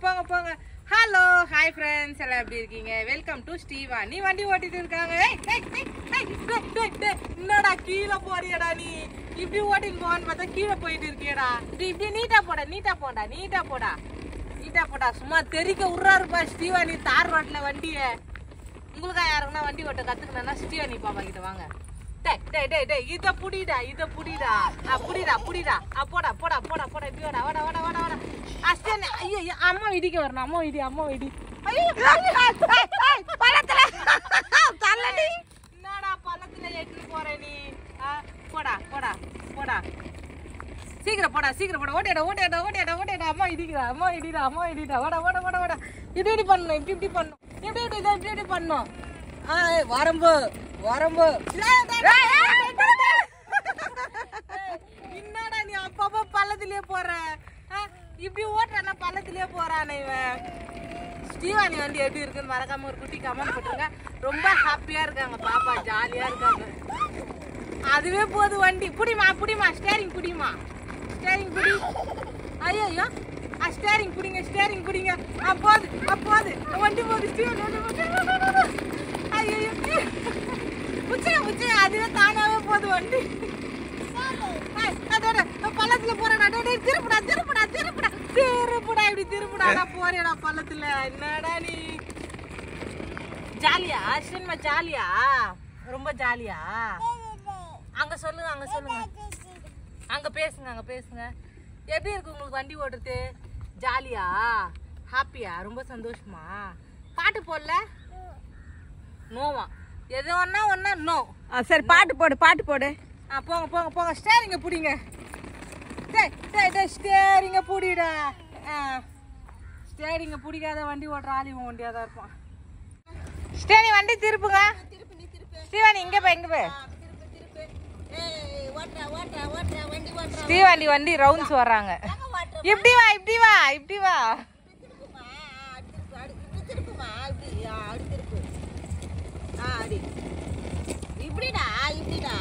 போங்க போங்க. Hello hi friends, எல்லாம் எப்படி இருக்கீங்க? Welcome to ஸ்டீவா. நீ வண்டி ஓட்டிட்டு இருக்காங்க. என்னடா கீழே போறியடா நீ? இப்படி ஓட்டின்னு போவான்னு பார்த்தா கீழே போயிட்டு இருக்கியடா. இப்படி நீட்டா போடா, நீட்டா போடா, நீட்டா போடா, நீட்டா போடா. சும்மா தெரிக்க விட்றாருப்பா ஸ்டீவா நீ தார் ரோட்ல வண்டிய. உங்களுக்கா யாருக்குன்னா வண்டி ஓட்ட கத்துக்கணும்னா ஸ்டீவா நீ பாப்பா கிட்ட வாங்க. இத புடிடா, இத புடிடா, புடிடா புடிடா. போடா போடா போடா போடா. இப்படியோடா வாடா வாடா வாடா வாடா. அஸ்டே. ஐயோ அம்மா இடிக்க வரணும். அம்மா இடி, அம்மா இடி. ஐயோ பள்ளத்துல தள்ளடி. என்னடா பள்ளத்துல ஏற்றிட்டு போற நீ? போடா போடா போடா. சீக்கிரம் போடா, சீக்கிரம் போடா. ஓட்டியாடா ஓட்டியாடா ஓட்டியாடா ஓட்டியாடா. அம்மா இடிக்கிறா, அம்மா இடிடா, அம்மா இடிடா. வாடா வாடா வாடா வாடா. இப்படி பண்ணணும், இப்படி பண்ணணும், இப்படி பண்ணணும். வரம்பு வரம்பு. என்னடா நீ அப்பப்போ பள்ளத்திலே போற? இப்படி ஓட்டுறானா பள்ளத்திலே போறானே இவன். ஸ்டீவா நீ வண்டி எப்படி இருக்குன்னு மறக்காம ஒரு குட்டி கமெண்ட் போட்டுருங்க. ரொம்ப ஹாப்பியா இருக்காங்க பாப்பா, ஜாலியா இருக்காங்க. அதுவே போது வண்டி. புடிமா புடிமா, ஸ்டேரிங் புடிமா, ஸ்டேரிங் புடி. ஐயோ ஸ்டேரிங் புடிங்க, ஸ்டேரிங் புடிங்க. போது போது வண்டி போகுது. ஸ்டீவா ஐயோ உச்சையா உச்சையா, அதுவே தானாவே போகுது வண்டி. அதோட பள்ளத்துல போறடா. திருப்புடா திருப்புடா திருப்புடா திருப்புடா. இப்படி திருப்புடா போறேடா பள்ளத்துல. என்னடா நீ ஜாலியா? சினிமா ஜாலியா? ரொம்ப ஜாலியா? அங்க சொல்லுங்க, அங்க சொல்லுங்க, அங்க பேசுங்க, அங்க பேசுங்க. எப்படி இருக்கு உங்களுக்கு வண்டி ஓட்டுறது? ஜாலியா? ஹாப்பியா? ரொம்ப சந்தோஷமா? பாட்டு போடல? நோவா? எது ஒன்னா ஒன்னா நோ. சரி பாட்டு போடு, பாட்டு போடு. போங்க போங்க போங்க. ஸ்டேரிங்க புடிங்க. ஸ்டேரிங்க புடிடா. ஸ்டேரிங்க பிடிக்காத வண்டி ஓட்டுற ஆள் இவன் வண்டியா தான் இருப்பான். ஸ்டேரி வண்டி திருப்புங்க. ஸ்டீவானி இங்க போய், இங்க போய். ஸ்டீவாண்டி வண்டி ரவுண்ட்ஸ் வர்றாங்க. இப்படி வா, இப்படி வா, இப்படி வா. இப்படிடா இப்படிடா.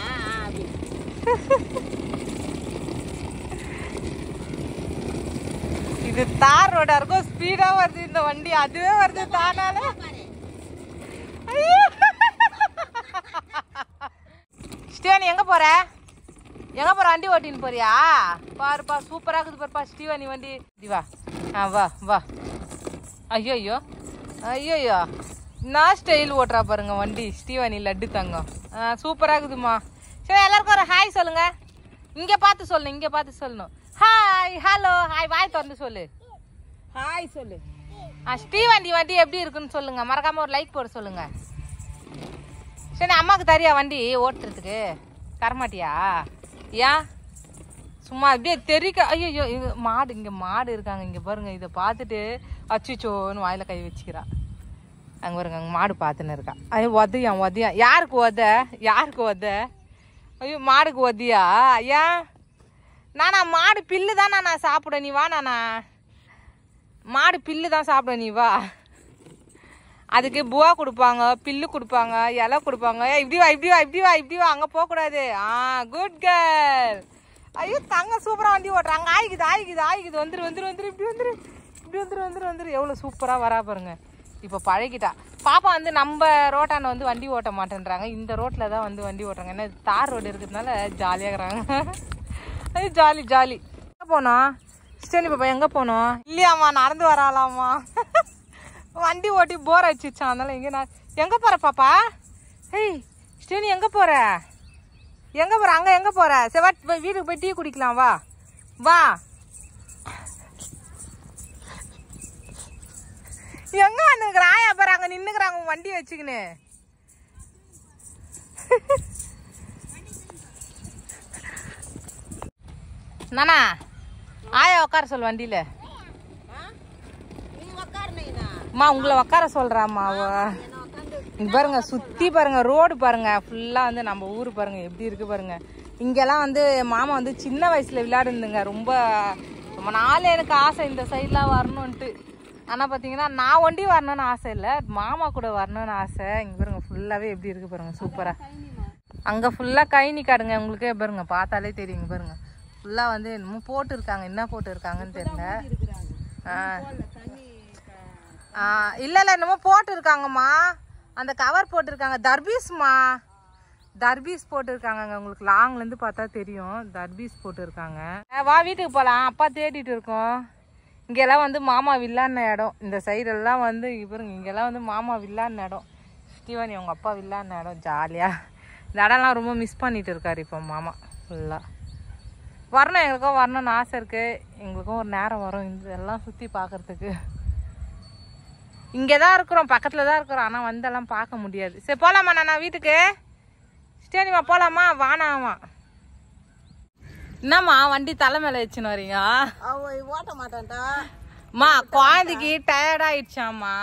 இது தார் ரோடா இருக்கும், ஸ்பீடா வருது இந்த வண்டி. அதுவே வருது தானால. ஸ்டீவானி எங்க போற? எங்க போற? வண்டி ஓட்டின்னு போறியா? பாருப்பா சூப்பரா இருக்குது பாருப்பா ஸ்டீவானி வண்டி. வா வா வா. ஐயோ ஐயோ ஐயோ, நான் ஸ்டைல் ஓட்டுறா பாருங்க வண்டி ஸ்டீவானி லட்டு தங்கம். சூப்பரா இருக்குதுமா. சரி எல்லாருக்கும் ஒரு ஹாய் சொல்லுங்க. இங்க பார்த்து சொல்லணும், இங்க பார்த்து சொல்லணும். Hi hello hi. வாய் திறந்து சொல்லு, ஹாய் சொல்லு. ஸ்டீவாண்டி வண்டி எப்படி இருக்குன்னு சொல்லுங்க. மறக்காம ஒரு லைக் போட சொல்லுங்க. சரி அம்மாவுக்கு தரியா வண்டி ஓட்டுறதுக்கு? தரமாட்டியா? ஏன்? சும்மா அப்படியே தெரிக்க. ஐயோ இது மாடு, இங்க மாடு இருக்காங்க இங்க பாருங்க. இதை பார்த்துட்டு அச்சுச்சோன்னு வாயில கை வச்சுக்கிறா. அங்க பாருங்க, அங்க மாடு பார்த்துன்னு இருக்கா. ஐயோ உதையா உதையா. யாருக்கு உத? யாருக்கு உத? ஐயோ மாடுக்கு உதையா? ஏன்? நானா மாடு பில்லு தான் நான் சாப்பிட. நீ வா. நானா மாடு பில்லு தான் சாப்பிட. நீ வா. அதுக்கு புவா கொடுப்பாங்க, பில்லு கொடுப்பாங்க, இலை கொடுப்பாங்க. இப்படி வா, இப்படி வா, இப்படி வா, இப்படி வா. அங்கே போகக்கூடாது. Good girl. ஐயோ தங்க சூப்பராக வண்டி ஓட்டுறாங்க. ஆயிக்குது ஆயிக்குது ஆயிக்குது. வந்துரு வந்துரு வந்துரு. இப்படி வந்துரு, இப்படி வந்துரு வந்துரு வந்துரு. எவ்வளோ சூப்பராக வரா பாருங்க. இப்போ பழகிட்டா பாப்பா. வந்து நம்ம ரோட்டான வந்து வண்டி ஓட்ட மாட்டேன்றாங்க. இந்த ரோட்டில் தான் வந்து வண்டி ஓட்டுறாங்க. ஏன்னா தார் ரோடு இருக்கிறதுனால ஜாலியாகிறாங்க. அது ஜாலி ஜாலி. எங்கே போனோம் ஸ்டேனி பாப்பா? எங்கே போனோம்? இல்லையாம்மா நடந்து வராலாமா. வண்டி ஓட்டி போர் அடிச்சிச்சான். அதனால எங்கே நான் எங்கே போகிற பாப்பா? ஹேய் ஸ்டேனி எங்கே போகிற? எங்கே போகிற? அங்கே எங்கே போகிற? சரி வா வீட்டுக்கு போய் டீ குடிக்கலாம். வா வா. எங்க வந்துருக்குற? ஆயா பாரு அங்கே நின்றுக்குறாங்க வண்டி வச்சுக்கின்னு. நானா ஆயா உட்கார சொல் வண்டியில. அம்மா உங்களை உட்கார சொல்றாம்மா. இங்க பாருங்க சுத்தி பாருங்க, ரோடு பாருங்க ஃபுல்லா வந்து நம்ம ஊரு பாருங்க எப்படி இருக்கு பாருங்க. இங்கெல்லாம் வந்து மாமா வந்து சின்ன வயசுல விளையாடுந்துங்க. ரொம்ப ரொம்ப நாள் எனக்கு ஆசை இந்த சைட்லாம் வரணும்ன்ட்டு. ஆனா பாத்தீங்கன்னா நான் ஒண்டி வரணும்னு ஆசை இல்லை, மாமா கூட வரணும்னு ஆசை. இங்க பாருங்க ஃபுல்லாவே எப்படி இருக்கு பாருங்க சூப்பரா. அங்க ஃபுல்லா கைனி காடுங்க. உங்களுக்கே பாருங்க பார்த்தாலே தெரியுங்க பாருங்க. ஃபுல்லா வந்து என்னமோ போட்டு இருக்காங்க. என்ன போட்டு இருக்காங்கன்னு தெரியல. இல்லை இல்லை என்னமோ போட்டிருக்காங்கம்மா, அந்த கவர் போட்டிருக்காங்க. தர்பீஸ்மா, தர்பீஸ் போட்டிருக்காங்க. உங்களுக்கு லாங்லேருந்து பார்த்தா தெரியும், தர்பீஸ் போட்டிருக்காங்க. வா வீட்டுக்கு போகலாம், அப்பா தேடிட்டு இருக்கோம். இங்கெல்லாம் வந்து மாமா வில்லான இடம், இந்த சைடெல்லாம் வந்து பாருங்க, இங்கெல்லாம் வந்து மாமா வில்லான இடம். ஸ்டீவன் அவங்க அப்பா வில்லான இடம், ஜாலியாக இந்த இடம்லாம் ரொம்ப மிஸ் பண்ணிட்டு இருக்காரு இப்போ மாமா ஃபுல்லாக. வரணும், எங்களுக்கும் வரணும்னு ஆசை இருக்குது. எங்களுக்கும் ஒரு நேரம் வரும் இதெல்லாம் சுற்றி பார்க்குறதுக்கு. இங்கே தான் இருக்கிறோம், பக்கத்தில் தான் இருக்கிறோம், ஆனால் வந்தெல்லாம் பார்க்க முடியாது. சரி போகலாமா நான் வீட்டுக்கு? ஸ்டேனிமா போகலாமா? வானாமா. என்னம்மா வண்டி தலை மேலே வச்சுன்னு வரீங்க? ஓட்ட மாட்டேன்டா மா, குழந்தைக்கு டயர்ட் ஆயிடுச்சாம்மா.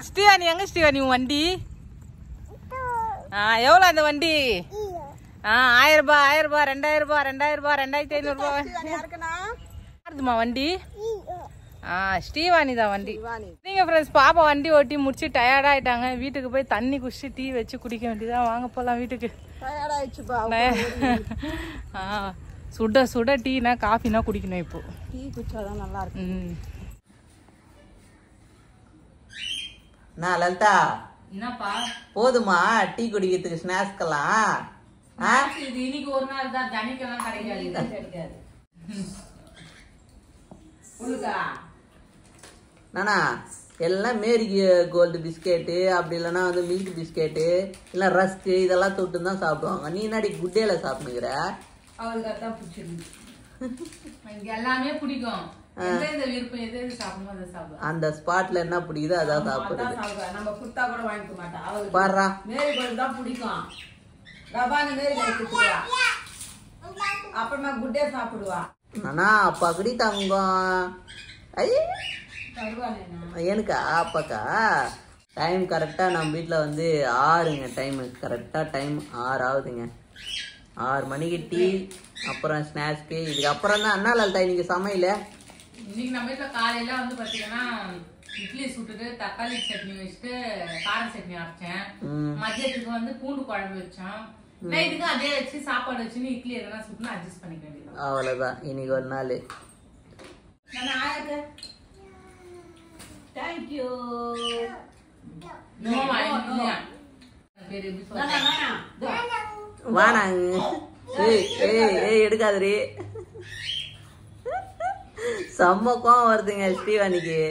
ஸ்டீவானி எங்க ஸ்டீவானி வண்டி? எவ்வளோ அந்த வண்டி? 1000 ரூபாய், 1000 ரூபாய், 2000 ரூபாய், 2000 ரூபாய், 2500 ரூபாய் வண்டி. ஸ்டீவானி தான் வண்டி. நீங்க ஃப்ரெண்ட்ஸ், பாப்பா வண்டி ஓட்டி முடிச்சு டயர்ட் ஆயிட்டாங்க. வீட்டுக்கு போய் தண்ணி குடிச்சு டீ வச்சு குடிக்க வேண்டியதான். வாங்க போலாம் வீட்டுக்கு. சுட சுட டீனா காஃபினா குடிக்கணும். இப்போ டீ குடிச்சாதான் நல்லா இருக்கு. நான் லலிதா, என்னப்பா போதுமா டீ குடிக்கிறதுக்கு ஸ்நாக்ஸ்கெல்லாம்? இன்னைக்கு ஒரு நாள் தான், தனிக்கெல்லாம் கிடைக்காது. நானா எல்லாம் மேரி கோல்டு பிஸ்கெட்டு, அப்படி இல்லைன்னா வந்து மில்க் பிஸ்கெட்டு, இல்லை ரஸ்க்கு, இதெல்லாம் தொட்டு தான் சாப்பிடுவாங்க. நீ என்னடி குட்டேல சாப்பிடுங்கிற? அவளுக்கு அதான் பிடிச்சிருக்கு. எல்லாமே பிடிக்கும், விருப்பம் எது சாப்பிடணும் அதை சாப்பிடுவோம். அந்த ஸ்பாட்ல என்ன பிடிக்குதோ அதான் சாப்பிடுறது. நம்ம குத்தா கூட வாங்கிக்க மாட்டோம். பாடுறா, மேரி கோல்டு தான் பிடிக்கும். ரபான மேரி கோல்டு அப்புறமா குட்டே சாப்பிடுவா. நானா அப்பா கடி தங்கம். ஐயே எனக்கா அப்பாக்கா? டைம் கரெக்டாக நம்ம வீட்டில் வந்து 6ங்க. டைமு கரெக்டாக டைம் 6 ஆகுதுங்க. 6 மணிக்கு டீ, அப்புறம் ஸ்நாக்ஸ்க்கு. இதுக்கப்புறம் தான் என்ன லலிதா இன்னைக்கு சமையல? இன்னைக்கு நம்ம வீட்டில் காலையில வந்து பார்த்தீங்கன்னா இட்லி சுட்டுட்டு தக்காளி சட்னி வச்சுட்டு கார சட்னி அரைச்சேன். மதியத்துக்கு வந்து பூண்டு குழம்பு வச்சோம். நைட்டுக்கு அதே வச்சு சாப்பாடு வச்சுன்னு இட்லி எதனா சுட்டுன்னு அட்ஜஸ்ட் பண்ணிக்க வேண்டியது. அவ்வளோதான் இன்னைக்கு ஒரு நாள். தேங்க்யூ. வானாங்க. ஏய் எடுக்காதரி. செம்ம கோவம் வருதுங்க ஸ்டீவானிக்கு.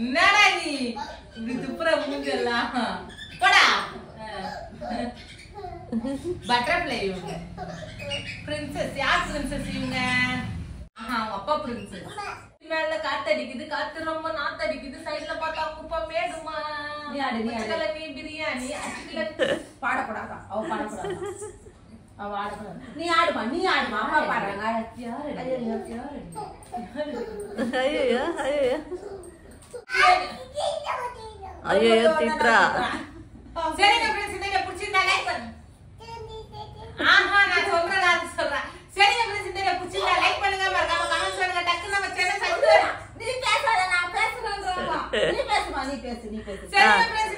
என்னடா நீ இப்படி துப்புற மூஞ்செல்லாம்? போடா. பட்டர்ஃப்ளை இவங்க. பிரின்சஸ். யார் பிரின்சஸ் இவங்க? அவங்க அப்பா பிரின்சஸ். மேல காத்தடிக்குது, காத்து ரொம்ப நாத்தடிக்குது. சைடுல பார்த்தா குப்பை மேடுமா. நீ பிரியாணி பாடக்கூடாதா? அவ பாடக்கூடாது. அவ ஆடக்கூடாது. நீ ஆடுமா, நீ ஆடுமா. அம்மா பாடுறாங்க. ஐயோ திட்றா. சரிங்க ஃப்ரெண்ட்ஸ், இந்த வீடியோ பிடிச்சிருந்தா லைக் பண்ணுங்க. நான் சொல்றேன், அது சொல்றேன். சரிங்க ஃப்ரெண்ட்ஸ், இந்த வீடியோ பிடிச்சிருந்தா லைக் பண்ணுங்க, மறக்காம கமெண்ட் பண்ணுங்க. டக்கு நம்ம சேனல் சப்ஸ்கிரைப். நீ பேசாத, நான் பேசுறேன்றா. நீ பேசுமா, நீ பேசு. சரிங்க ஃப்ரெண்ட்ஸ்,